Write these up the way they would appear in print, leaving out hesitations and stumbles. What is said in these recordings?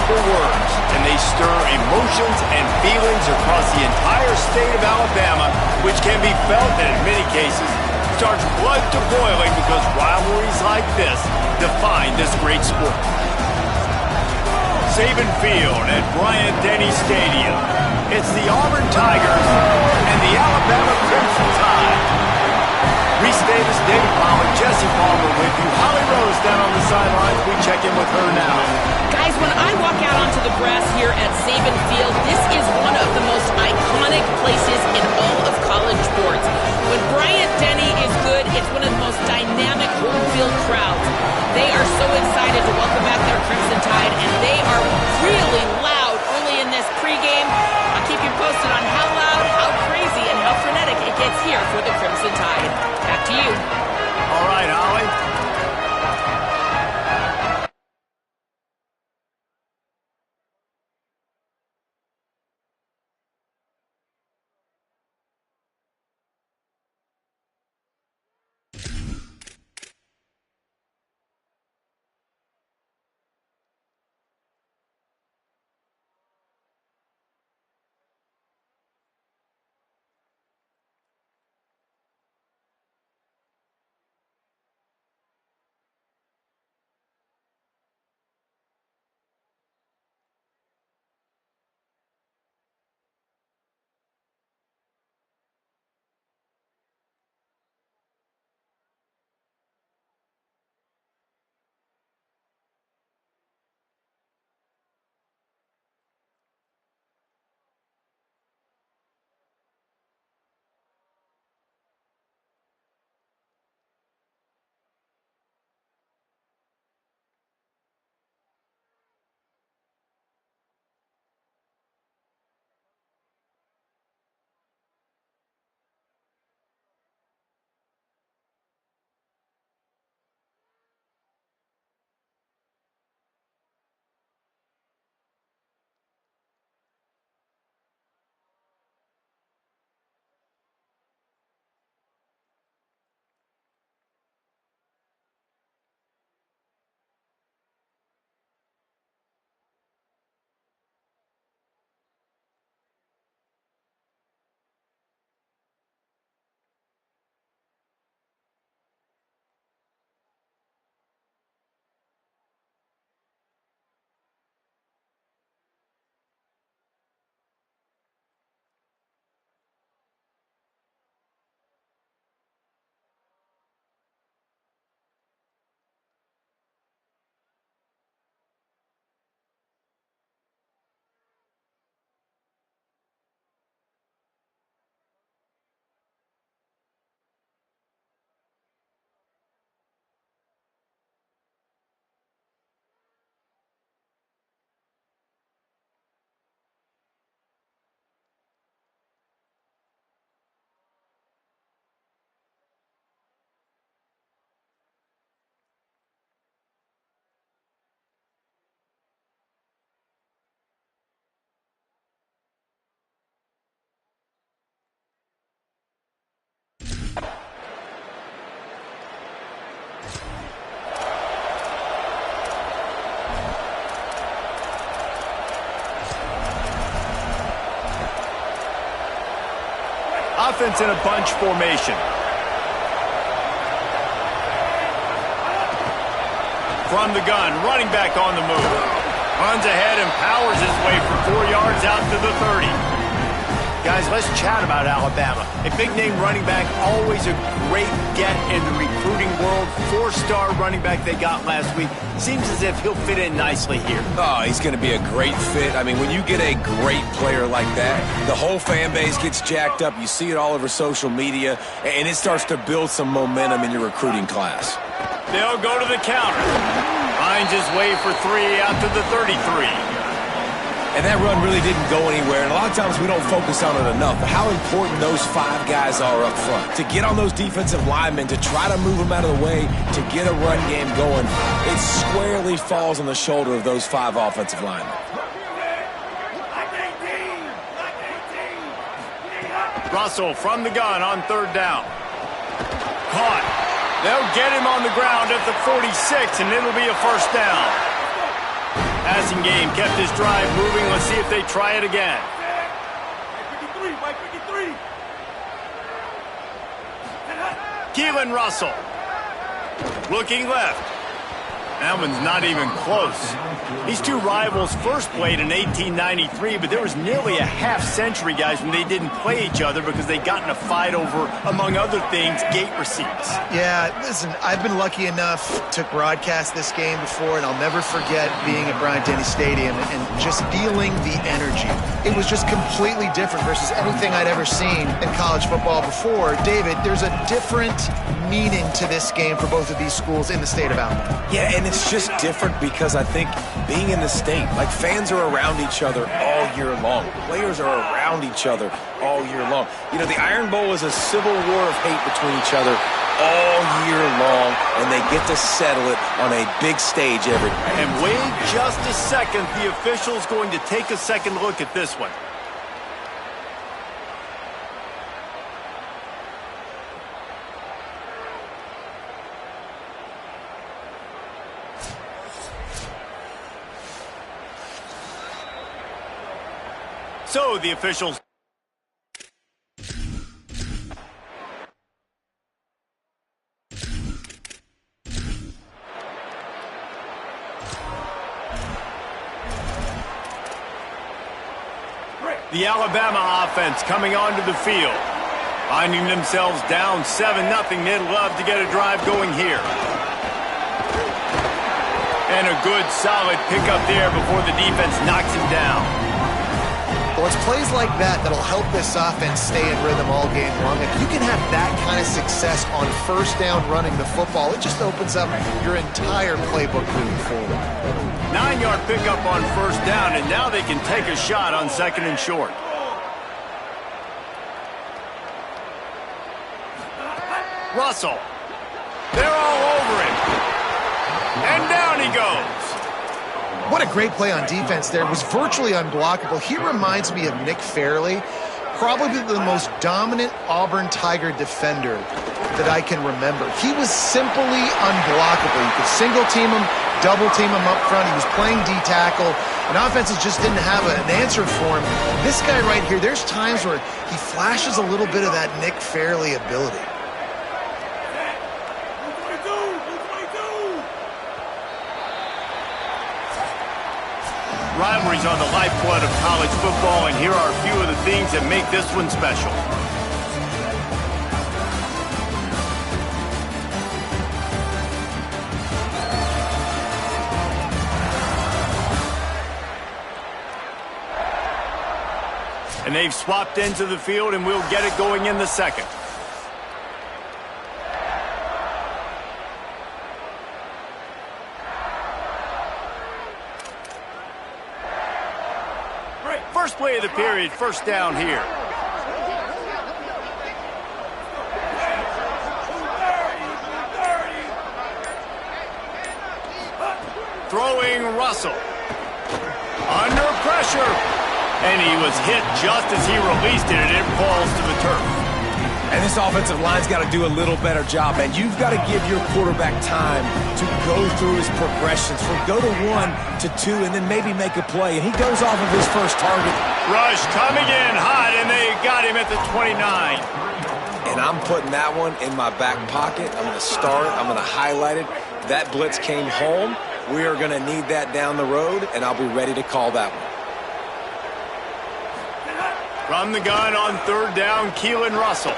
simple words, and they stir emotions and feelings across the entire state of Alabama, which can be felt and in many cases starts blood to boiling because rivalries like this define this great sport. Saban Field at Bryant-Denny Stadium. It's the Auburn Tigers and the Alabama Crimson Tide. Reese Davis, David Pollack, Jesse Palmer with you. Holly Rose down on the sidelines. We check in with her now. Guys, when I walk out onto the grass here at Saban Field, this is one of the most iconic places in all of college sports. When Bryant-Denny is good, it's one of the most dynamic home field crowds. They are so excited to welcome back their Crimson Tide, and they are really loud early in this pregame. I'll keep you posted on how loud, how crazy, and how frenetic it gets here for the Crimson Tide. Back to you. All right, Holly. Offense in a bunch formation. From the gun, running back on the move. Runs ahead and powers his way for 4 yards out to the 30. Guys, let's chat about Alabama. A big-name running back, always a great get in the recruiting world. 4-star running back they got last week. Seems as if he'll fit in nicely here. Oh, he's going to be a great fit. I mean, when you get a great player like that, the whole fan base gets jacked up. You see it all over social media, and it starts to build some momentum in your recruiting class. They'll go to the counter. Finds his way for 3 out to the 33. And that run really didn't go anywhere, and a lot of times we don't focus on it enough. But how important those 5 guys are up front. To get on those defensive linemen, to try to move them out of the way, to get a run game going, it squarely falls on the shoulder of those 5 offensive linemen. Russell from the gun on 3rd down. Caught. They'll get him on the ground at the 46, and it'll be a 1st down. Passing game kept this drive moving. Let's see if they try it again. Keelan Russell. Looking left. That one's not even close. These two rivals first played in 1893, but there was nearly a half-century, guys, when they didn't play each other because they got in a fight over, among other things, gate receipts. Yeah, listen, I've been lucky enough to broadcast this game before, and I'll never forget being at Bryant-Denny Stadium and just feeling the energy. It was just completely different versus anything I'd ever seen in college football before. David, there's a different meaning to this game for both of these schools in the state of Alabama. Yeah, and it's just different because I think being in the state, like fans are around each other all year long. Players are around each other all year long. You know, the Iron Bowl is a civil war of hate between each other all year long, and they get to settle it on a big stage every day. And wait just a second. The official's going to take a second look at this one. So the officials. The Alabama offense coming onto the field. Finding themselves down 7-0. They'd love to get a drive going here. And a good solid pickup there before the defense knocks him down. Well, it's plays like that that'll help this offense stay in rhythm all game long. If you can have that kind of success on first down running the football, it just opens up your entire playbook moving forward. 9-yard pickup on first down, and now they can take a shot on second and short. Russell. They're all over him. And down he goes. What a great play on defense there. It was virtually unblockable. He reminds me of Nick Fairley, probably the most dominant Auburn Tiger defender that I can remember. He was simply unblockable. You could single team him, double team him up front. He was playing D-tackle, and offenses just didn't have an answer for him. This guy right here, there's times where he flashes a little bit of that Nick Fairley ability. Rivalries are the lifeblood of college football, and here are a few of the things that make this one special. And they've swapped into the field, and we'll get it going in the second. First play of the period, first down here. Throwing Russell. Under pressure. And he was hit just as he released it, and it falls to the turf. And this offensive line's got to do a little better job, and you've got to give your quarterback time to go through his progressions from go to 1 to 2 and then maybe make a play. And he goes off of his first target. Rush coming in hot, and they got him at the 29. And I'm putting that one in my back pocket. I'm going to star it. I'm going to highlight it. That blitz came home. We are going to need that down the road, and I'll be ready to call that one. From the gun on third down, Keelan Russell.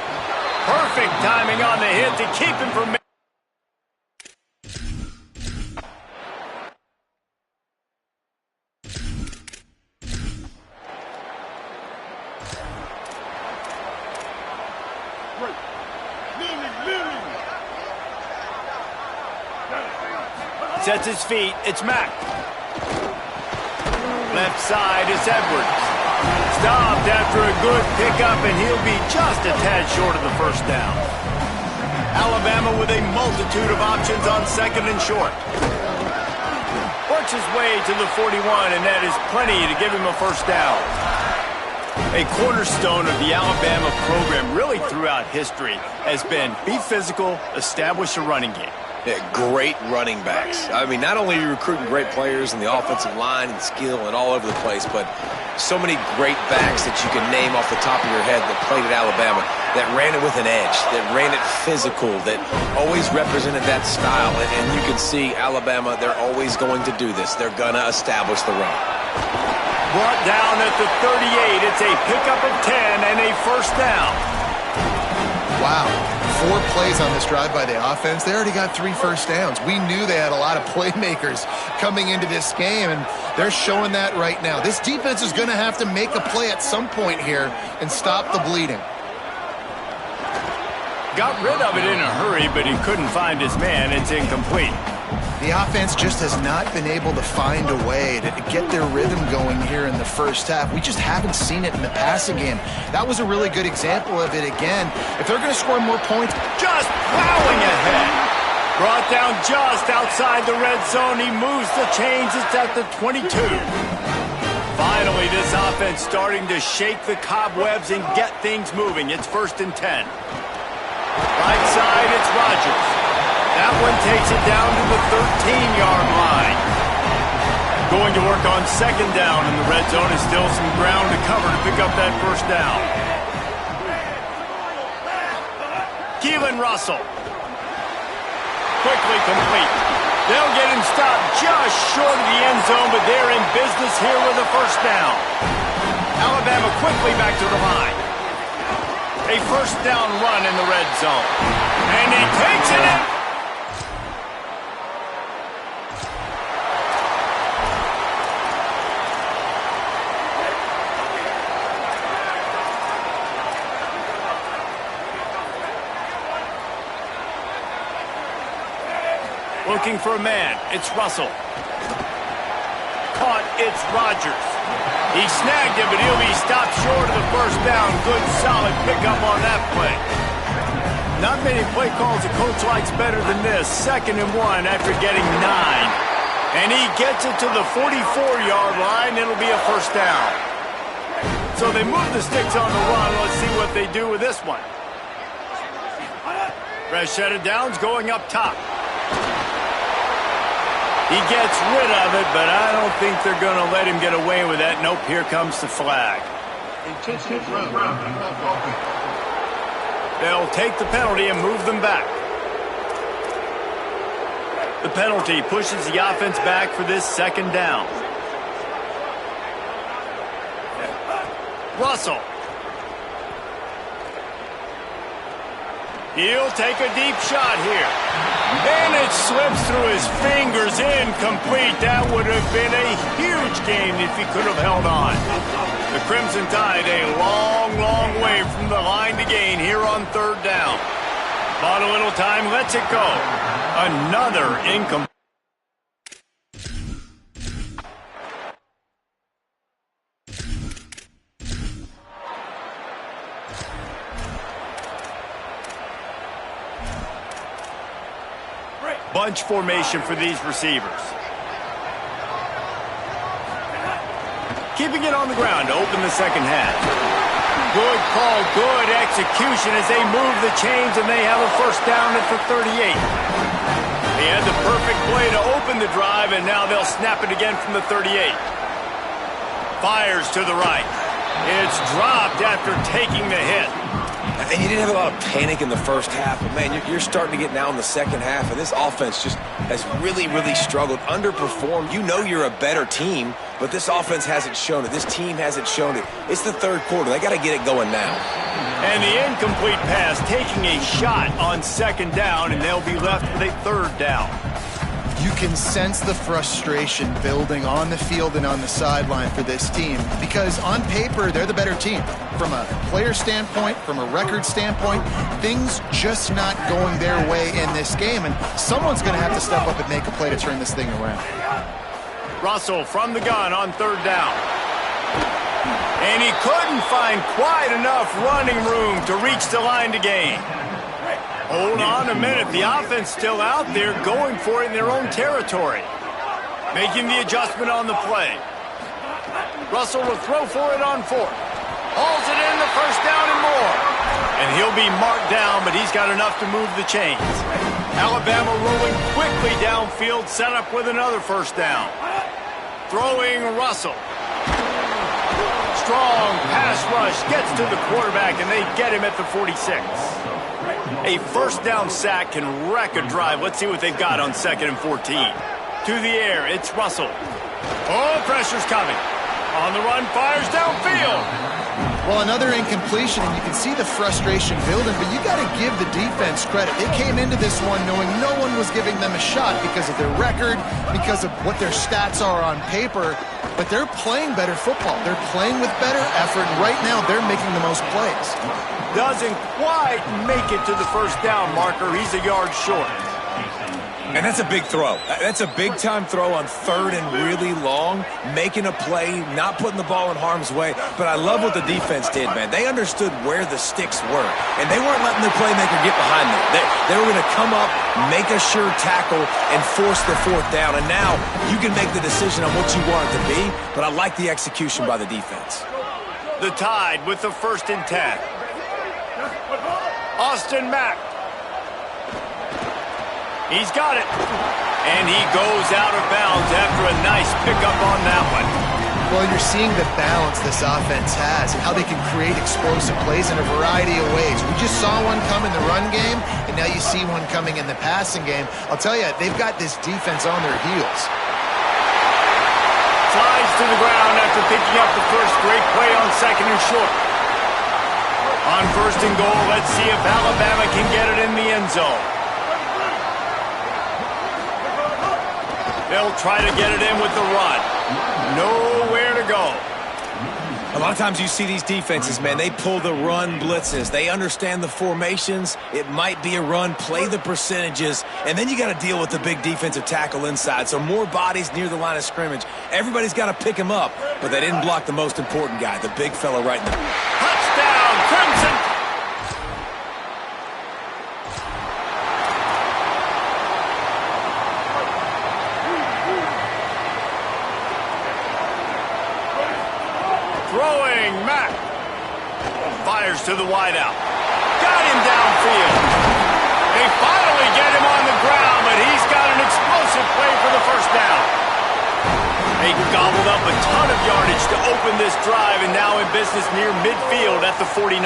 Perfect timing on the hit to keep him from... Sets his feet. It's Mack. Left side is Edwards. Stopped after a good pickup, and he'll be just a tad short of the first down. Alabama with a multitude of options on second and short. Works his way to the 41, and that is plenty to give him a first down. A cornerstone of the Alabama program really throughout history has been be physical, establish a running game. Yeah, great running backs. I mean, not only are you recruiting great players in the offensive line and skill and all over the place, but so many great backs that you can name off the top of your head that played at Alabama, that ran it with an edge, that ran it physical, that always represented that style. And you can see Alabama, they're always going to do this. They're going to establish the run. Brought down at the 38. It's a pickup of 10 and a first down. Wow. 4 plays on this drive by the offense. They already got 3 first downs. We knew they had a lot of playmakers coming into this game, and they're showing that right now. This defense is going to have to make a play at some point here and stop the bleeding. Got rid of it in a hurry, but he couldn't find his man. It's incomplete. The offense just has not been able to find a way to get their rhythm going here in the first half. We just haven't seen it in the passing game. That was a really good example of it again. If they're going to score more points, just plowing ahead. Brought down just outside the red zone. He moves the chains. It's at the 22. Finally, this offense starting to shake the cobwebs and get things moving. It's 1st and 10. Right side, it's Rodgers. That one takes it down to the 13-yard line. Going to work on 2nd down in the red zone. Is still some ground to cover to pick up that first down. Keelan Russell. Quickly complete. They'll get him stopped just short of the end zone, but they're in business here with a first down. Alabama quickly back to the line. A first down run in the red zone. And he takes it in. Looking for a man. It's Russell. Caught. It's Rodgers. He snagged him, but he'll be stopped short of the first down. Good, solid pickup on that play. Not many play calls a coach likes better than this. 2nd and 1 after getting 9. And he gets it to the 44-yard line. It'll be a first down. So they move the sticks on the run. Let's see what they do with this one. Fresh set of downs going up top. He gets rid of it, but I don't think they're going to let him get away with that. Nope, here comes the flag. They'll take the penalty and move them back. The penalty pushes the offense back for this 2nd down. Russell. He'll take a deep shot here. And it slips through his fingers, incomplete. That would have been a huge game if he could have held on. The Crimson Tide a long, long way from the line to gain here on 3rd down. Bought a little time, lets it go. Another incomplete. Bunch formation for these receivers. Keeping it on the ground to open the 2nd half. Good call, good execution as they move the chains, and they have a first down at the 38. They had the perfect play to open the drive, and now they'll snap it again from the 38. Fires to the right. It's dropped after taking the hit. And you didn't have a lot of panic in the first half, but, man, you're starting to get now in the 2nd half, and this offense just has really, really struggled, underperformed. You know you're a better team, but this offense hasn't shown it. This team hasn't shown it. It's the 3rd quarter. They got to get it going now. And the incomplete pass taking a shot on 2nd down, and they'll be left with a 3rd down. you can sense the frustration building on the field and on the sideline for this team, because on paper, they're the better team. From a player standpoint, from a record standpoint, things just not going their way in this game, and someone's going to have to step up and make a play to turn this thing around. Russell from the gun on third down. And he couldn't find quite enough running room to reach the line to gain. Hold on a minute. The offense still out there going for it in their own territory. Making the adjustment on the play. Russell will throw for it on fourth. Hauls it in, the first down and more. And he'll be marked down, but he's got enough to move the chains. Alabama rolling quickly downfield, set up with another first down. Throwing Russell. Strong pass rush, gets to the quarterback, and they get him at the 46. A first down sack can wreck a drive. Let's see what they've got on 2nd and 14. To the air, it's Russell. Oh, pressure's coming. On the run, fires downfield. Well, another incompletion, and you can see the frustration building, but you got to give the defense credit. They came into this one knowing no one was giving them a shot because of their record, because of what their stats are on paper, but they're playing better football. They're playing with better effort, and right now they're making the most plays. Doesn't quite make it to the first down marker. He's a yard short. And that's a big throw. That's a big-time throw on 3rd and really long, making a play, not putting the ball in harm's way. But I love what the defense did, man. They understood where the sticks were, and they weren't letting the playmaker get behind them. They were going to come up, make a sure tackle, and force the 4th down. And now you can make the decision on what you want it to be, but I like the execution by the defense. The Tide with the 1st and 10. Austin Mack. He's got it. And he goes out of bounds after a nice pickup on that one. Well, you're seeing the balance this offense has and how they can create explosive plays in a variety of ways. We just saw one come in the run game, and now you see one coming in the passing game. I'll tell you, they've got this defense on their heels. Slides to the ground after picking up the first. Great play on 2nd and short. On 1st and goal, let's see if Alabama can get it in the end zone. They'll try to get it in with the run. Nowhere to go. A lot of times you see these defenses, man, they pull the run blitzes. They understand the formations. It might be a run, play the percentages, and then you got to deal with the big defensive tackle inside. So more bodies near the line of scrimmage. Everybody's got to pick him up, but they didn't block the most important guy, the big fella right in the... Touchdown, Crimson! Throwing Mack. Fires to the wideout. Got him downfield. They finally get him on the ground, but he's got an explosive play for the first down. They gobbled up a ton of yardage to open this drive, and now in business near midfield at the 49.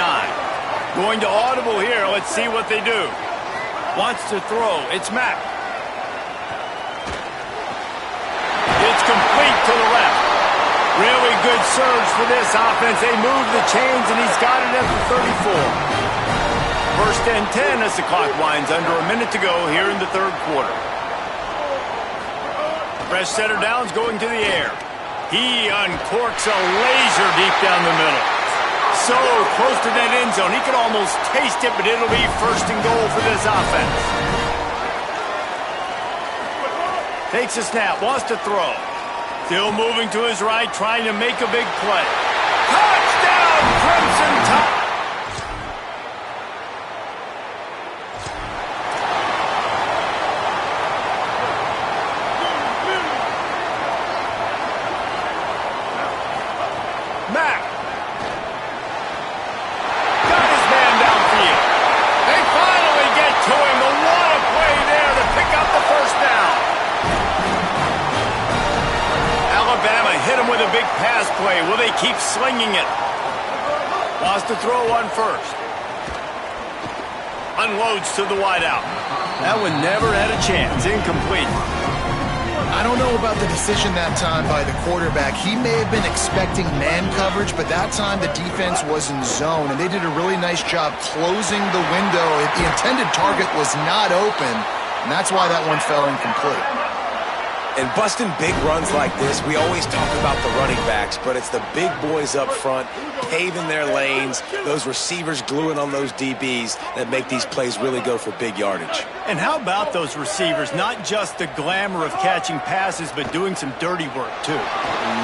Going to audible here. Let's see what they do. Wants to throw. It's Mack. It's complete to the left. Really good surge for this offense. They move the chains, and he's got it at the 34. 1st and 10 as the clock winds under a minute to go here in the 3rd quarter. Fresh setter downs going to the air. He uncorks a laser deep down the middle. So close to that end zone. He could almost taste it, but it'll be 1st and goal for this offense. Takes a snap, wants to throw. Still moving to his right, trying to make a big play. Touchdown, Crimson Tide! Mack. Got his man downfield. They finally get to him, but what a play there to pick up the first down. Alabama hit him with a big pass play. Will they keep slinging it? Lost to throw on 1st. Unloads to the wideout. That one never had a chance. Incomplete. I don't know about the decision that time by the quarterback. He may have been expecting man coverage, but that time the defense was in zone, and they did a really nice job closing the window. The intended target was not open, and that's why that one fell incomplete. And busting big runs like this, we always talk about the running backs, but it's the big boys up front, paving their lanes, those receivers gluing on those DBs that make these plays really go for big yardage. And how about those receivers? Not just the glamour of catching passes, but doing some dirty work, too.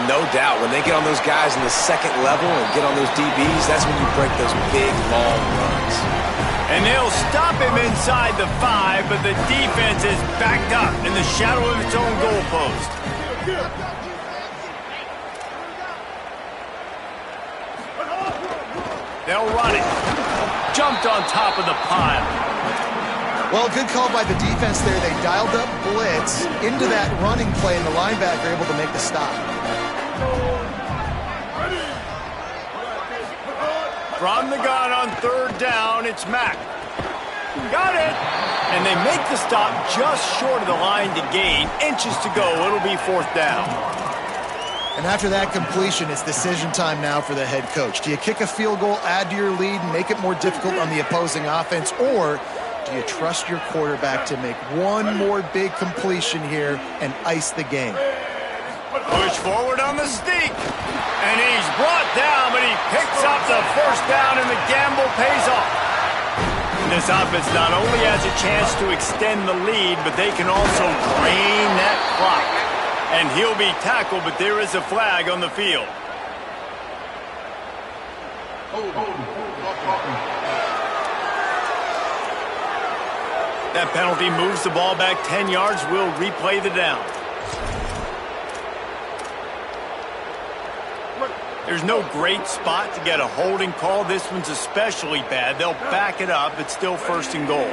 No doubt. When they get on those guys in the 2nd level and get on those DBs, that's when you break those big, long runs. And they'll stop him inside the 5, but the defense is backed up in the shadow of its own goalpost. They'll run it. Jumped on top of the pile. Well, good call by the defense there. They dialed up blitz into that running play, and the linebacker able to make the stop. From the gun on third down, it's Mack. Got it. And they make the stop just short of the line to gain. Inches to go. It'll be fourth down. And after that completion, it's decision time now for the head coach. Do you kick a field goal, add to your lead, and make it more difficult on the opposing offense, or do you trust your quarterback to make one more big completion here and ice the game? Push forward on the sneak. And he's brought down, but he picks up the first down, and the gamble pays off. This offense not only has a chance to extend the lead, but they can also drain that clock. And he'll be tackled, but there is a flag on the field. That penalty moves the ball back 10 yards. We'll replay the down. There's no great spot to get a holding call. This one's especially bad. They'll back it up. It's still first and goal.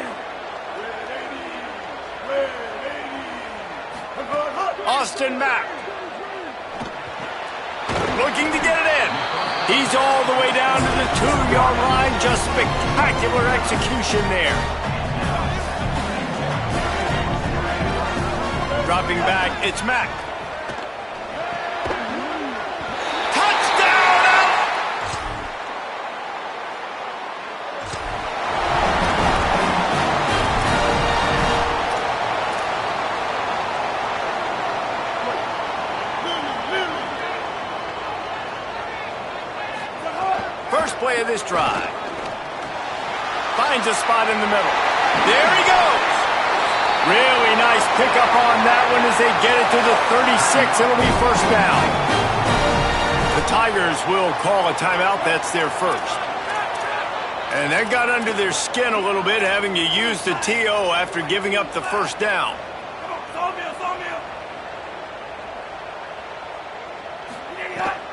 Austin Mack. Looking to get it in. He's all the way down to the 2-yard line. Just spectacular execution there. Dropping back, it's Mack. First play of this drive. Finds a spot in the middle. There he goes. Really nice pickup on that one as they get it to the 36. It'll be first down. The Tigers will call a timeout. That's their first. And that got under their skin a little bit, having to use the TO after giving up the first down.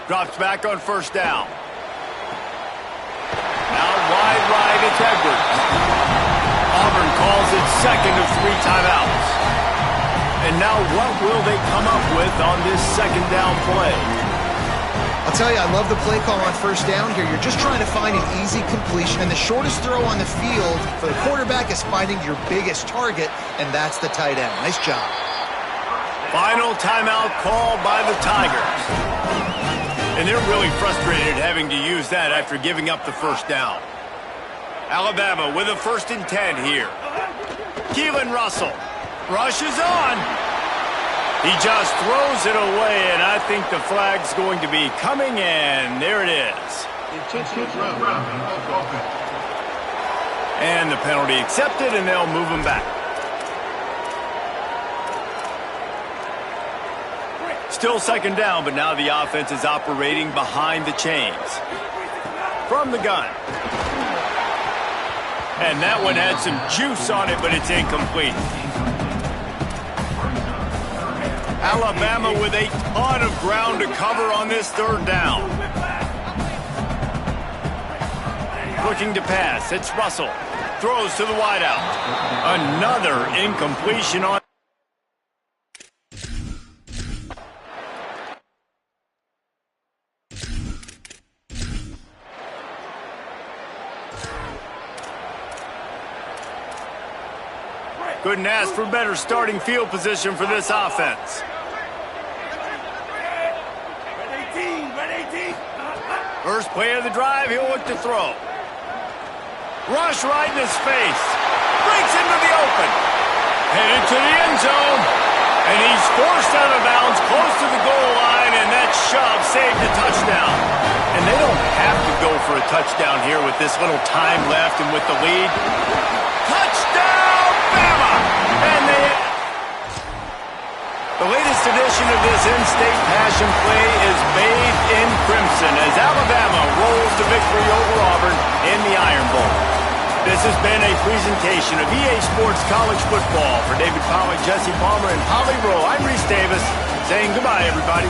Drops back on first down. Out wide right, it's Edwards. Auburn calls it second of 3 timeouts. And now what will they come up with on this second down play? I'll tell you, I love the play call on first down here. You're just trying to find an easy completion, and the shortest throw on the field for the quarterback is finding your biggest target, and that's the tight end. Nice job. Final timeout called by the Tigers. And they're really frustrated having to use that after giving up the first down. Alabama with a 1st and 10 here. Keelan Russell rushes on. He just throws it away, and I think the flag's going to be coming in. There it is. And the penalty accepted, and they'll move him back. Still second down, but now the offense is operating behind the chains. From the gun. And that one had some juice on it, but it's incomplete. Alabama with a ton of ground to cover on this third down. Looking to pass. It's Russell. Throws to the wideout. Another incompletion on. Couldn't ask for better starting field position for this offense. First play of the drive, he'll look to throw. Rush right in his face. Breaks into the open. Headed to the end zone. And he's forced out of bounds close to the goal line, and that shove saved a touchdown. And they don't have to go for a touchdown here with this little time left and with the lead. Touchdown, Bama! And the latest edition of this in-state passion play is bathed in crimson as Alabama rolls to victory over Auburn in the Iron Bowl. This has been a presentation of EA Sports College Football. For David Pollack, Jesse Palmer, and Holly Rowe, I'm Reese Davis saying goodbye, everybody.